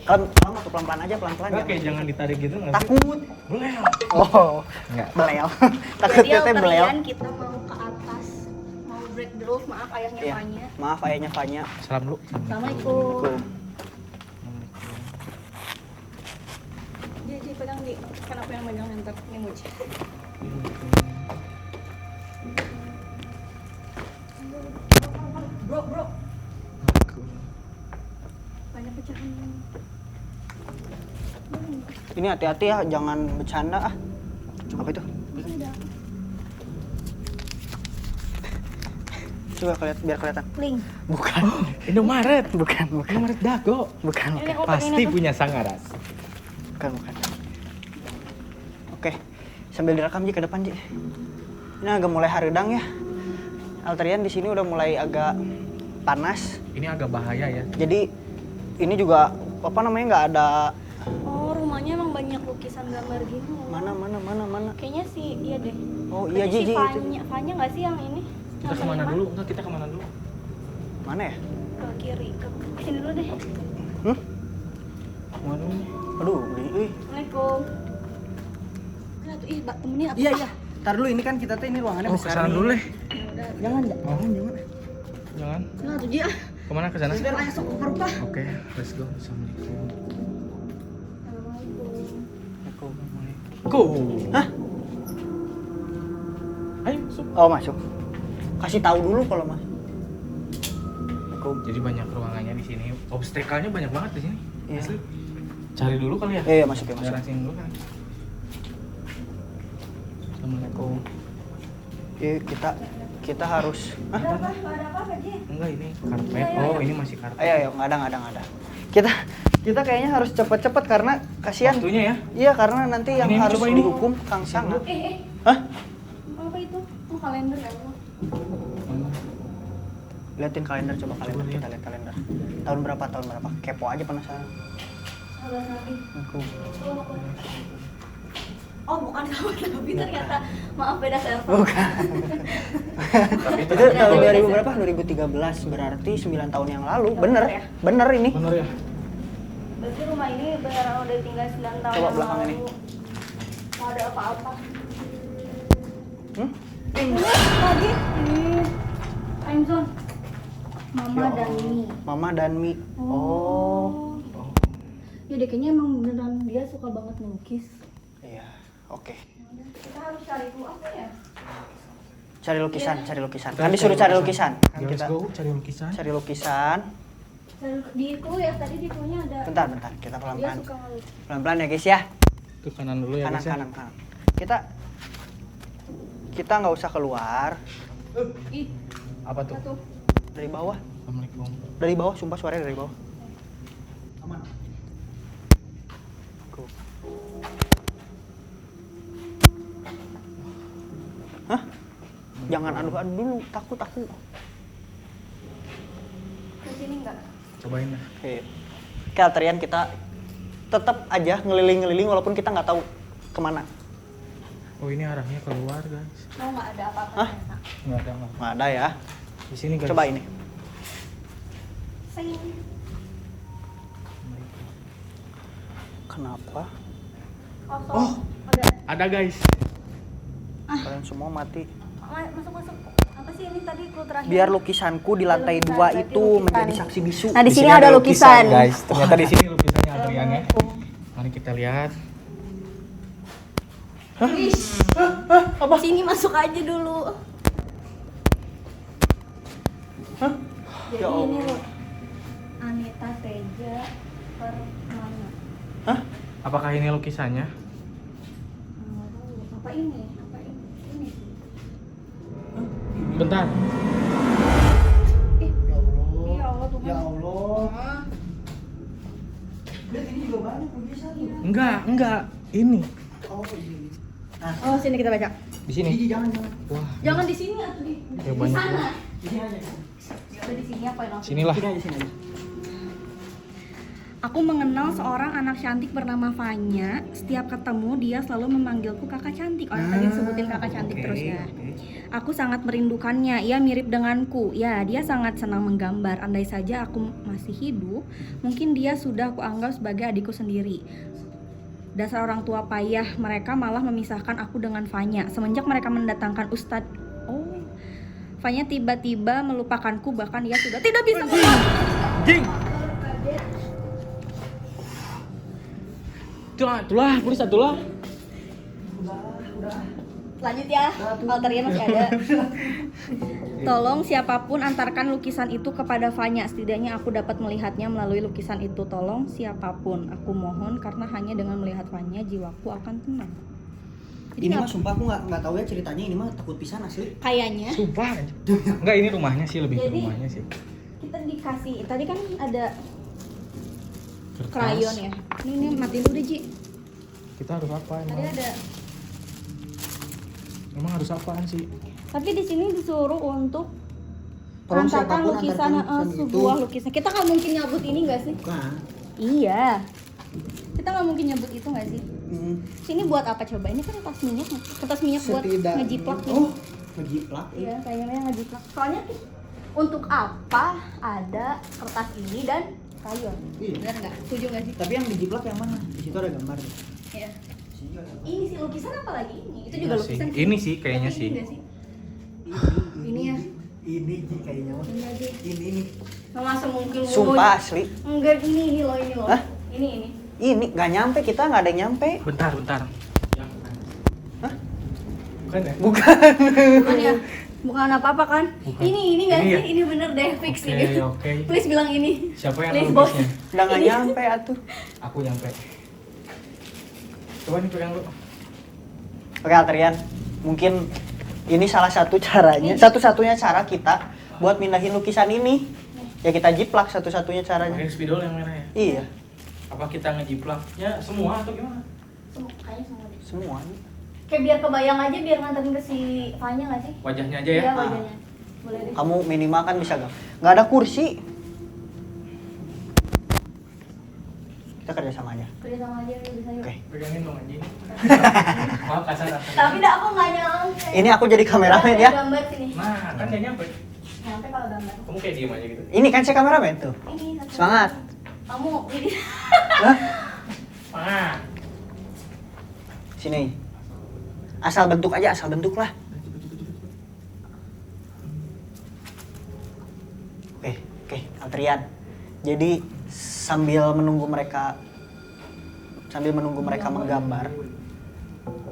Kamu tuh pelan-pelan aja, pelan-pelan. oke, jangan ditarik gitu nggak sih? Takut. Boleh. Oh, Enggak. belel. Jadi Takutnya teh belel. Alterian kita mau ke atas. Mau break the rules, maaf ayahnya Iya. Fanya. Maaf ayahnya Fanya. Salam dulu. Assalamualaikum. Ji, pegang di. Kenapa yang megang enter? Ini Muji. Bro. Banyak pecahan. Ini hati-hati ya, jangan bercanda ah. Apa itu? Coba biar kelihatan. Link. Bukan. Indomaret. Bukan. Indomaret Dago. Bukan. Ini aku Pasti pengen punya Sangaras. Bukan. Oke, sambil direkam Ji ke depan Ji. Ini agak mulai haridang ya. Alterian di sini udah mulai agak panas. Ini agak bahaya ya. Jadi ini juga apa namanya nggak ada Oh, rumahnya emang banyak lukisan gambar gitu. mana. Kayaknya sih iya deh. Oh iya Ji, Si itu. Fanya nggak sih yang ini? Kita kemana dulu? Enggak, kita kemana dulu? Mana ya? Ke kiri, ke sini dulu deh. Kemana dulu nih? Aduh, ih. Assalamualaikum. Nah, tuh temenin apa? Iya. Ntar dulu ini kan kita tuh ini ruangannya Oh, besar kesana nih. dulu deh. Jangan. Jangan. Nah, tuh dia. Kemana ke sana? Biar langsung ke rumah. Oke, let's go. Assalamualaikum. Go. Hah? Ayo, masuk. Oh masuk. Kasih tahu dulu kalau masuk. Jadi banyak ruangannya di sini. Obstacle-nya banyak banget di sini. Iya. Asli. Cari dulu kali ya. Iya masuk ya masuk. Jelasin dulu kan. Assalamualaikum. Kita harus. Hah? Ada apa, Ji? Enggak, ini karpet. Oh, ini masih karpet. Ayo, nggak ada. Kita kayaknya harus cepet-cepet karena kasihan. Waktunya ya. Iya karena nanti yang Ini harus coba ini. dihukum Kang Sang. Eh. Hah? Oh, kalender ya Allah. Liatin kalender, coba kalender, Coba lihat. kita lihat kalender. Tahun berapa? Kepo aja penasaran. Sabar Nabi. Aku. Oh bukan kamu Nabi ternyata. Maaf beda server. Bukan. Tapi Itu tahun 2000 berapa? 2013, berarti 9 tahun yang lalu. Bener, Ya? bener ini. bener ya. Berarti rumah ini beneran udah tinggal 9 tahun Coba yang belakang lalu. ini. Mau ada apa-apa. Hmm? Lagi. Time zone. Mama dan Mi. Mama dan Mi. Oh. Ya deh kayaknya emang beneran dia suka banget melukis. Iya, oke. Kita harus cari dulu apa ya? Cari lukisan. Kan disuruh cari lukisan. Kan Let's kita go cari lukisan. cari lukisan. Di clue ya tadi di clue-nya ada. Bentar, kita Dia pelan-pelan. suka ngelukis. Pelan-pelan ya guys ya. Ke kanan dulu ya guys ya. Kanan. Kita nggak usah keluar Ih, Apa tuh? satu. dari bawah. Assalamualaikum. Dari bawah, sumpah suaranya dari bawah. Aman. Go. Hah? Jangan adu-adu dulu, takut aku. Ke sini enggak? Cobain ya. Oke. Oke, Alterian, kita tetap aja ngeliling-ngeliling walaupun kita nggak tahu kemana. Oh ini arahnya keluar guys. Mau nggak ada apa-apa? Hah? Nggak ada nggak. Nggak ada ya. Di sini guys. Coba ini. Sing. Kenapa? Kosong. Oh. Ada. Ada guys. Kalian semua mati. Masuk. Apa sih ini tadi clue terakhir? Biar lukisanku di lantai Lukisan, 2 berarti itu lukisan. menjadi saksi bisu. Nah, di sini ada lukisan. guys. Ternyata di sini lukisannya Adrian ya. Mari kita lihat. Apa? Sini masuk aja dulu. Hah? Jadi Ya Allah. ini loh. Anita Teja Permana. Hah? Apakah ini lukisannya? Apa ini? Apa ini? Ini. Bentar. Ih, Ya Allah. ya Allah Tuhan. Ya Allah. Lihat ini juga banyak lukisan. Enggak. Ini. Oh, ini. Oh, sini kita baca. Di sini. Jangan. Wah. Jangan di sini atau di Ya, banyak sana. Di sini aja. Ya udah di sini apa yang Sinilah. Sini aja. Aku mengenal seorang anak cantik bernama Fanya. Setiap ketemu dia selalu memanggilku kakak cantik. Orang tadi sebutin kakak cantik terus ya. Aku sangat merindukannya. Ia mirip denganku. Ya, dia sangat senang menggambar. Andai saja aku masih hidup, mungkin dia sudah aku anggap sebagai adikku sendiri. Dasar orang tua payah, mereka malah memisahkan aku dengan Fanya. Semenjak mereka mendatangkan Ustadz, Fanya tiba-tiba melupakanku, bahkan ia sudah tidak bisa Jing. Itulah, tulis satulah. Lanjut ya, alternya masih ada. Tolong siapapun antarkan lukisan itu kepada Fanya. Setidaknya aku dapat melihatnya melalui lukisan itu. Tolong siapapun, aku mohon, karena hanya dengan melihat Fanya jiwaku akan tenang. Jadi Ini mah sumpah aku nggak tahu ya ceritanya, ini mah takut pisan asli. kayaknya Sumpah. Enggak, ini rumahnya sih, lebih ke Jadi- rumahnya sih. kita dikasih, tadi kan ada Kertas. krayon ya. Ini matiin dulu deh Ji. Kita harus apa Tadi emang? ada. Emang harus apaan sih? Tapi di sini disuruh untuk Tolong antarkan siapapun lukisan, antarkan lukisan sebuah itu. lukisan. Kita nggak mungkin nyebut ini nggak sih? Bukan. Iya. Kita nggak mungkin nyebut itu nggak sih? Hmm. Sini buat apa coba? Ini kan kertas minyak buat Setidaknya- ngejiplak nih. Oh, ngejiplak. Iya, kayaknya ngejiplak. Soalnya untuk apa ada kertas ini dan krayon? Iya. Benar nggak? Setuju nggak sih? Tapi yang dijiplak yang mana? Di situ ada gambar. Iya. Ini sih lukisan apa lagi ini? Itu juga Iya lukisan. sih. Ini sih kayaknya Tapi sih. Ini, nggak sih? Ini ya. Ini Ji, kayaknya mah. Enggak sih. Ini. Masa mungkin Sumpah asli. Enggak, ini loh, ini loh. Hah? Ini. Ini nggak nyampe, kita nggak ada yang nyampe. Bentar. Hah? Bukan ya? Bukan. Bukan ya? Bukan apa-apa kan? Bukan. Ini nggak Ini sih? ya? Ini bener deh, fix Oke, ini. oke. Please bilang ini. Siapa yang Please, bos. ngelukisnya? Udah nggak Ini. nyampe atuh. Aku nyampe. Coba nih pegang lu. Oke Alterian, mungkin ini salah satu caranya, satu-satunya cara kita buat mindahin lukisan ini. Ya kita jiplak satu-satunya caranya. Pakai spidol yang merah ya? Iya, Apa kita ngejiplaknya semua atau gimana? Kayaknya sama deh. semua. Kayak biar kebayang aja, biar nganterin ke si Fanya nggak sih? Wajahnya aja ya. Iya, wajahnya. Boleh deh. Kamu minimal kan bisa gambar. Nggak ada kursi. Kita kerja sama aja. Kerja sama aja bisa yuk. Oke. Pegangin dong anjing. Maaf kasar. Tapi dah aku nggak nyampe. Ini aku jadi kameramen ya. Gambar sini. Nah, kan gak nyampe. Nyampe kalau gambar. Kamu kayak diem aja gitu. Ini kan saya kameramen tuh. Ini satu. Semangat. Kamu ini. Hah? Ah. Sini. Asal bentuk aja, asal bentuk lah. Oke, antrian. Jadi sambil menunggu mereka menggambar,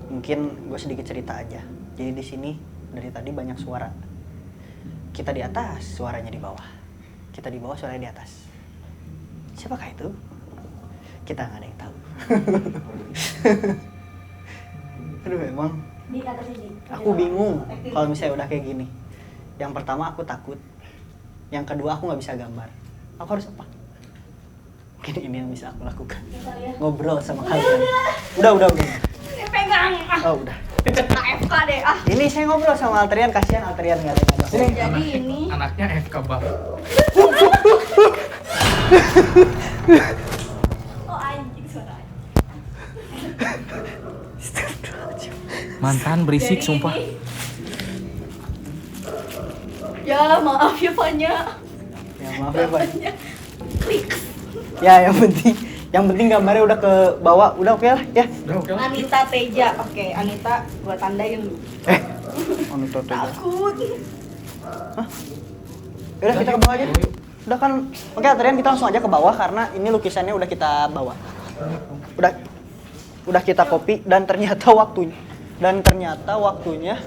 mungkin gue sedikit cerita aja. Jadi di sini dari tadi banyak suara. Kita di atas, suaranya di bawah. Kita di bawah, suaranya di atas. Siapakah itu? Kita nggak ada yang tahu. Aduh, emang Di atas ini. aku bingung kalau misalnya udah kayak gini. Yang pertama aku takut. Yang kedua aku nggak bisa gambar. Aku harus apa? Mungkin ini yang bisa aku lakukan. Bentar ya. Ngobrol sama kalian. Udah. Ini pegang. Oh, udah. AFK deh ah. Ini saya ngobrol sama Alterian, kasihan Alterian nggak ada. Jadi ini. Anaknya FK bang. Oh anjing suara. Mantan berisik Jadi sumpah. ini- Ya maaf ya Fanya. Ya maaf ya Pak. Fanya. Klik. Ya yang penting gambarnya udah ke bawah, udah oke lah ya. Udah oke lah. Anita Teja. Oke, Anita gua tandain dulu. Anu tuh. Takut. Udah kita ke bawah aja. Udah kan, oke Alterian kita langsung aja ke bawah karena ini lukisannya udah kita bawa. Udah kita copy dan ternyata waktunya.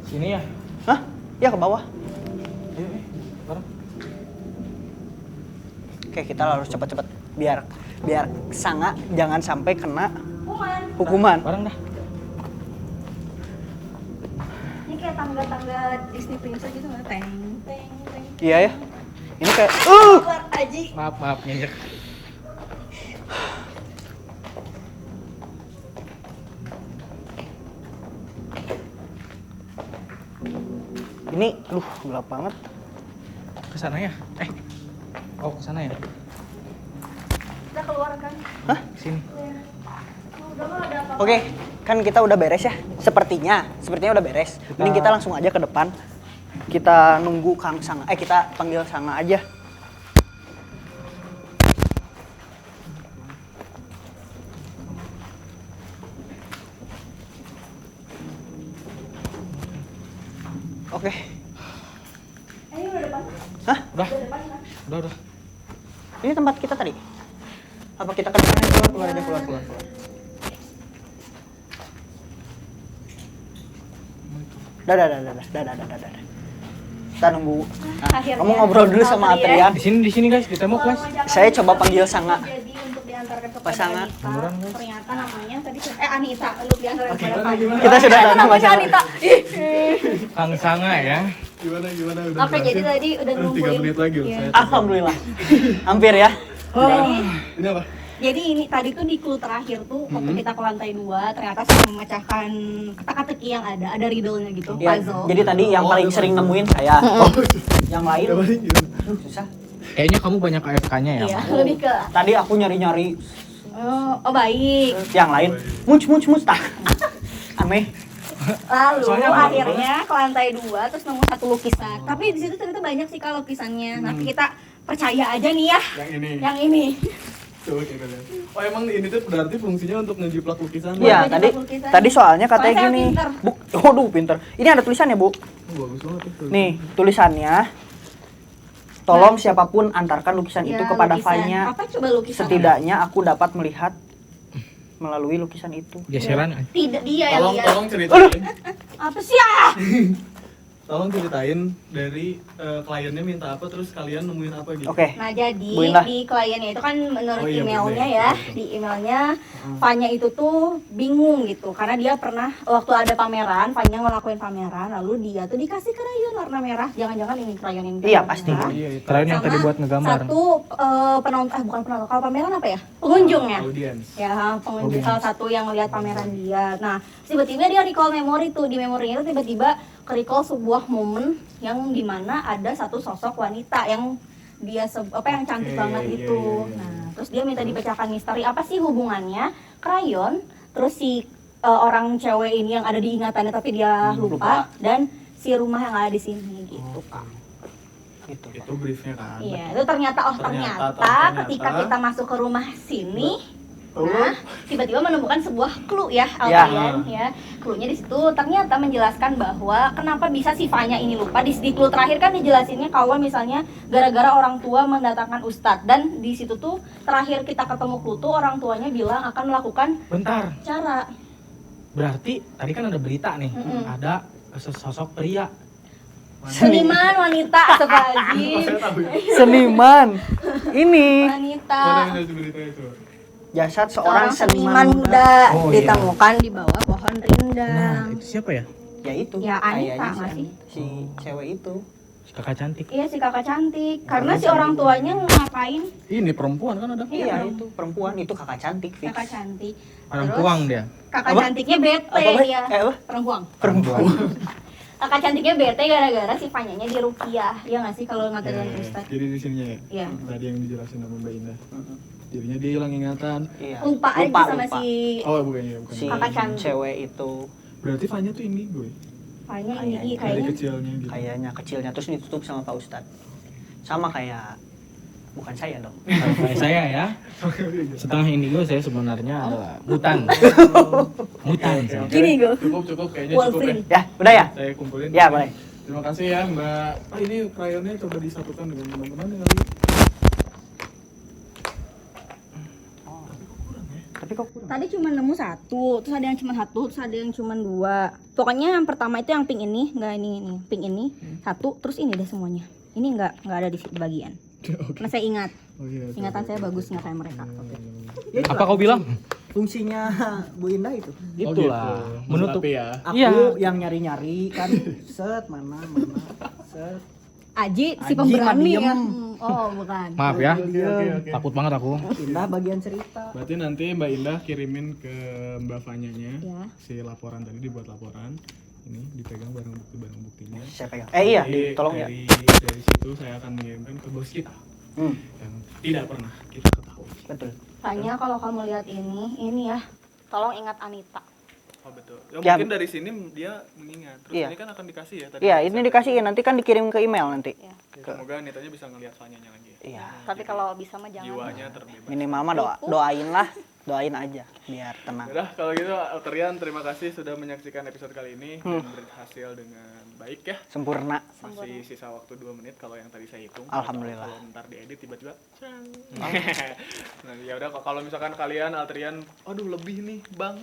Sini ya. Hah? Ya ke bawah. Ayo, bareng. Oke, kita harus cepet-cepet biar Sanga jangan sampai kena hukuman. Bareng dah. Ini kayak tangga-tangga Disney Princess gitu nggak? Teng. Iya ya. Ini kayak Keluar Aji. Maaf nyenyek. ini gelap banget. Ke sana ya? Oh, ke sana ya? Kita keluar kan? Sini. Udah nggak ada apa-apa. Oke, kan kita udah beres ya. Sepertinya udah beres. Mending kita langsung aja ke depan. Kita nunggu Kang Sanga. Kita panggil Sanga aja. Oke. Ini udah depan. Hah? Udah. Udah depan kan? Udah. Ini tempat kita tadi? Apa kita ke depan aja? Keluar aja, keluar. Dah. Kita nunggu. Nah, Akhirnya, kamu ngobrol dulu sama Alterian. Alterian. Di sini guys, di tembok guys. Saya coba panggil Sanga. Jadi untuk diantarkan kepada Pasangan. Anita. Beneran, guys. Ternyata namanya tadi Anita untuk diantarkan kepada Fanya. Kita sudah tahu namanya pasangan. Anita. Kang Sanga ya. Gimana udah Oke, jadi tadi udah 3 nungguin. menit lagi loh Iya. saya. Alhamdulillah. Hampir ya. Ini apa? Jadi ini tadi tuh di clue terakhir tuh waktu kita ke lantai 2 ternyata saya memecahkan teka-teki yang ada riddle-nya gitu, Ya, puzzle. jadi tadi yang paling sering nemuin saya. Yang lain Apa nih? Gimana? aduh, susah. Kayaknya kamu banyak AFK-nya ya. Iya, Bang? lebih ke Tadi aku nyari-nyari oh baik. yang lain. Muc tak. Aneh. Lalu Soalnya akhirnya ke lantai 2 terus nemu satu lukisan. Tapi di situ ternyata banyak sih kalau lukisannya. Tapi kita percaya aja nih ya Yang ini. yang ini. Coba kita lihat. Oh emang ini tuh berarti fungsinya untuk ngejiplak lukisan? Iya, Banyak tadi lukisan. tadi soalnya katanya Soalnya saya gini. pinter. Bu, waduh pinter. Ini ada tulisannya, Bu. Oh, bagus banget tuh. Nih, tulisannya. Tolong siapapun antarkan lukisan itu Ya, kepada lukisan. Fanya. Apa coba lukisan? Setidaknya aku dapat melihat melalui lukisan itu. Geseran. Tidak dia yang lihat. Tolong ceritain. Apa sih ah? tolong ceritain dari kliennya minta apa terus kalian nemuin apa gitu. Oke. Nah jadi Bu Indah. di kliennya itu kan menurut Oh iya, emailnya bener. ya, di emailnya Fanya itu tuh bingung gitu karena dia pernah waktu ada pameran, Fanya ngelakuin pameran lalu dia tuh dikasih krayon warna merah, jangan-jangan ini krayon ini. Iya, warna pasti. merah. Iya itu. Krayon yang Sama tadi buat ngegambar. Satu penonton, bukan penonton, kalau pameran apa ya? Pengunjungnya. Audiens. Ya, pengunjung salah satu yang lihat pameran dia. Nah, tiba-tiba dia recall memori tuh, di memorinya itu tiba-tiba recall sebuah momen yang dimana ada satu sosok wanita yang dia yang cantik Oke, banget iya, gitu. iya, iya. Nah, terus dia minta dipecahkan misteri apa sih hubungannya krayon, terus si orang cewek ini yang ada di ingatannya tapi dia lupa, dan si rumah yang ada di sini gitu, Kak. Gitu. Itu briefnya kan. Iya, itu ternyata Ternyata. ketika kita masuk ke rumah sini, Oh. nah tiba-tiba menemukan sebuah clue ya, Ya. Alfian ya. Clue-nya di situ ternyata menjelaskan bahwa kenapa bisa si Fanya ini lupa. Di clue terakhir kan dijelasinnya kalau misalnya gara-gara orang tua mendatangkan ustadz, dan di situ tuh terakhir kita ketemu clue tuh orang tuanya bilang akan melakukan Bentar, cara. berarti tadi kan ada berita nih, ada sesosok pria. Seniman wanita sebagai Saya tahu ya. Seniman. Ini wanita. Mana yang ada berita itu? jasad seorang seniman muda. muda Oh, iya. ditemukan di bawah pohon rindang. Nah, itu siapa ya? Ya itu. Ya, Anita kayaknya nggak sih? si cewek itu. Si kakak cantik. Iya si kakak cantik, karena si orang tuanya ngapain? Ini perempuan kan ada. Iya, itu perempuan, itu kakak cantik fix. Kakak cantik. Orang Terus, puang dia. Kakak Apa? cantiknya bete Apa, ya. apa? Perempuan. Perempuan. Kakak cantiknya bete gara-gara si Fanyanya di Rukiah. Iya nggak sih kalau ngatain Ustaz? Jadi di sininya ya. Iya. Tadi yang dijelasin sama Mbak Indah. Jadinya dia hilang ingatan. Iya. Lupa aja sama si Oh bukan ya, bukan. si kakak cantik. cewek itu Berarti Fanya tuh ini gue. Fanya Kayaknya. ini Dari kayaknya. kecilnya gitu. kayaknya kecilnya terus ditutup sama Pak Ustadz. Sama kayak bukan saya dong. Kayak saya ya. Setengah indigo saya sebenarnya adalah mutan. Mutan. saya. Gini gue. Cukup kayaknya cukup ya. Wolverine. Ya, udah ya? Saya kumpulin. Ya, boleh. Terima kasih ya Mbak. Oh, ini krayonnya coba disatukan dengan teman-teman kali. Tapi kok kurang? Tadi cuma nemu satu, terus ada yang cuma satu, terus ada yang cuma dua. Pokoknya yang pertama itu yang pink ini, enggak ini, pink ini satu, terus ini deh semuanya. Ini enggak ada di bagian. Oke. Karena saya ingat, Oh iya. ingatan saya bagus nggak kayak mereka. Ya, Apa kau bilang? fungsinya Bu Indah itu? Itulah. Menutup. Melengkapi ya. Aku Iya. yang nyari-nyari kan, set mana set. Aji si Aji pemberani mah ya. diem. Oh bukan. Maaf ya. Oke. Takut banget aku. Indah bagian cerita. Berarti nanti Mbak Indah kirimin ke Mbak Fanyanya Ya. si laporan tadi, dibuat laporan. Ini dipegang barang buktinya. Saya pegang. Iya, Jadi, tolong ya. Dari situ saya akan mengirimkan ke bos kita yang tidak pernah kita ketahui. Betul. Tanya kalau kamu lihat ini ya. Tolong ingat Anita. Oh betul. Ya. Mungkin dari sini dia mengingat. Terus Iya. ini kan akan dikasih ya tadi. Iya, ini dikasihin nanti kan dikirim ke email nanti. Ya. Semoga Anitanya bisa ngelihat Fanyanya lagi. Iya. Tapi kalau bisa mah jangan. Jiwanya terbebas. Minimal mah doain lah, doain aja biar tenang. Udah kalau gitu Alterian terima kasih sudah menyaksikan episode kali ini dan berhasil dengan baik ya. Sempurna. Masih sisa waktu 2 menit kalau yang tadi saya hitung. Alhamdulillah. Kalau ntar diedit tiba-tiba. Cang. Nah, ya udah kalau misalkan kalian Alterian, aduh lebih nih, Bang.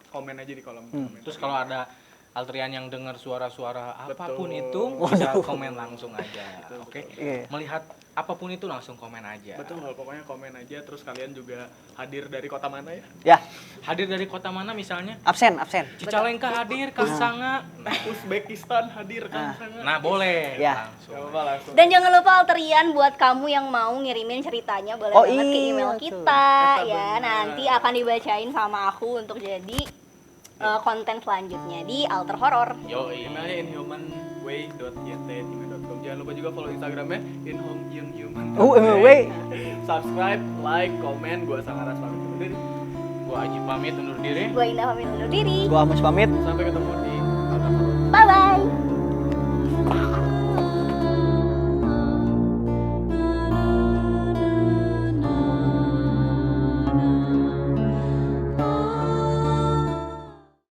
Komen aja di kolom komentar. Terus kalau ada Altrian yang dengar suara-suara apapun Betul. itu bisa komen langsung aja. Oke. Iya. Melihat apapun itu langsung komen aja. Betul, pokoknya komen aja. Terus kalian juga hadir dari kota mana ya? Ya, Hadir dari kota mana misalnya? absen, absen. Cicalengka hadir, Kasanga. Uzbekistan hadir kan sangat. Nah, boleh. Ya. Langsung. Gak apa-apa langsung. Dan jangan lupa Alterian buat kamu yang mau ngirimin ceritanya boleh Oh, banget ke iya, email tuh. kita Kita ya. bener. Nanti akan dibacain sama aku untuk jadi konten selanjutnya di Alter Horror. Yo, Emailnya inhumanway.yt@gmail.com. Jangan lupa juga follow Instagramnya inhuman. Wait. Subscribe, like, komen. Gua Sangaras pamit undur diri. Gua Aji pamit undur diri. Gue Indah pamit undur diri. Gua Amos pamit. Sampai ketemu di Alter Horror. Bye bye.